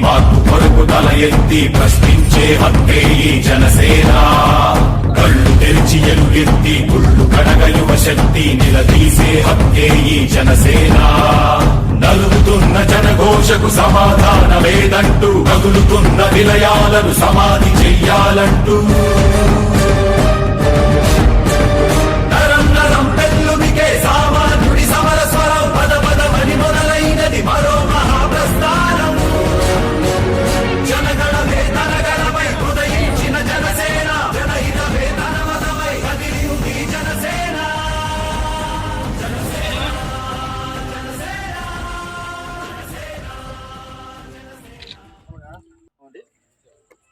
మార్పు కొరకు తల ఎత్తి ప్రశ్నించే హక్కే ఈ జనసేన. కళ్ళు తెరిచి ఎలుగెత్తి గుళ్ళు కడగ యువ శక్తి నిలదీసే హక్కే ఈ జనసేన. నలుగుతున్న జనఘోషకు సమాధానమేదంటూ కదులుతున్న విలయాలను సమాధి చెయ్యాలంటూ నరం నరం పెళ్ళుమికే సామాన్యుడి సమర స్వరం పద పదమని మొదలైనది మరో మహాప్రస్థానం. జనగణమే తనగణమై ఉదయించిన జనసేన, జనహితమే తన మతమై కదిలింది జనసేన.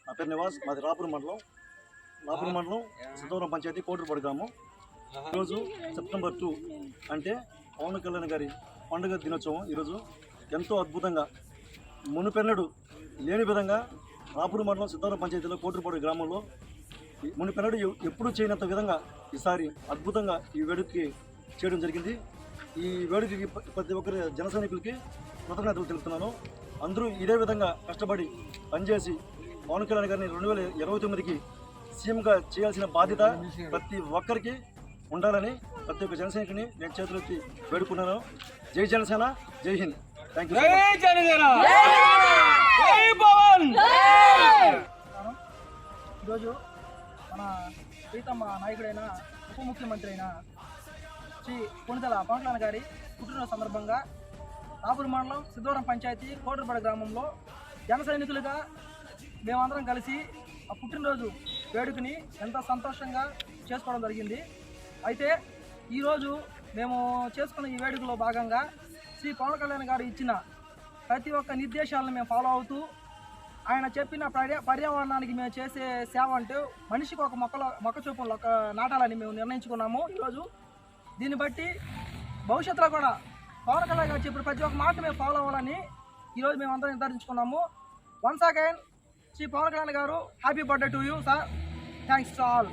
నా పేరు నివాస్, మాది రాపూర్ మండలం సిద్ధవరం పంచాయతీ కోటూరుపాడు గ్రామం. ఈరోజు సెప్టెంబర్ 2 అంటే పవన్ కళ్యాణ్ గారి పండుగ దినోత్సవం. ఈరోజు ఎంతో అద్భుతంగా మునుపెన్నడు లేని విధంగా రాపూర్ మండలం సిద్ధవరం పంచాయతీలో కోటూరుపాడు గ్రామంలో మునుపెన్నడు ఎప్పుడూ చేయనంత విధంగా ఈసారి అద్భుతంగా ఈ వేడుకకి చేయడం జరిగింది. ఈ వేడుకకి ప్రతి ఒక్కరి జన సైనికులకి కృతజ్ఞతలు తెలుపుతున్నాను. అందరూ ఇదే విధంగా కష్టపడి పనిచేసి పవన్ కళ్యాణ్ గారిని 2029కి సీఎంగా చేయాల్సిన బాధ్యత ప్రతి ఒక్కరికి ఉండాలని ప్రతి ఒక్క జనసైనికుని నేను చేతులెత్తి వేడుకున్నాను. జై జనసేన, జై హింద్. Thank you. ఈరోజు మన ప్రీతమ్మ నాయకుడైన ఉప ముఖ్యమంత్రి అయిన శ్రీ కొణిదెల పవన్ కళ్యాణ్ గారి పుట్టినరోజు సందర్భంగా రాపూర్ మండలం సిద్ధవరం పంచాయతీ కోటూరుపాడు గ్రామంలో జన సైనికులుగా మేమందరం కలిసి ఆ పుట్టినరోజు వేడుకని ఎంతో సంతోషంగా చేసుకోవడం జరిగింది. అయితే ఈరోజు మేము చేసుకున్న ఈ వేడుకలో భాగంగా శ్రీ పవన్ కళ్యాణ్ గారు ఇచ్చిన ప్రతి ఒక్క నిర్దేశాలను మేము ఫాలో అవుతూ ఆయన చెప్పిన పర్యావరణానికి మేము చేసే సేవ అంటే మనిషికి ఒక మొక్క చొప్పున నాటాలని మేము నిర్ణయించుకున్నాము. ఈరోజు దీన్ని బట్టి భవిష్యత్తులో కూడా పవన్ కళ్యాణ్ గారు చెప్పిన ప్రతి ఒక్క మాట మేము ఫాలో అవ్వాలని ఈరోజు మేము అందరం నిర్ధారించుకున్నాము. వన్స్ అగైన్ శ్రీ పవన్ కళ్యాణ్ గారు happy birthday to you sir. Thanks to all.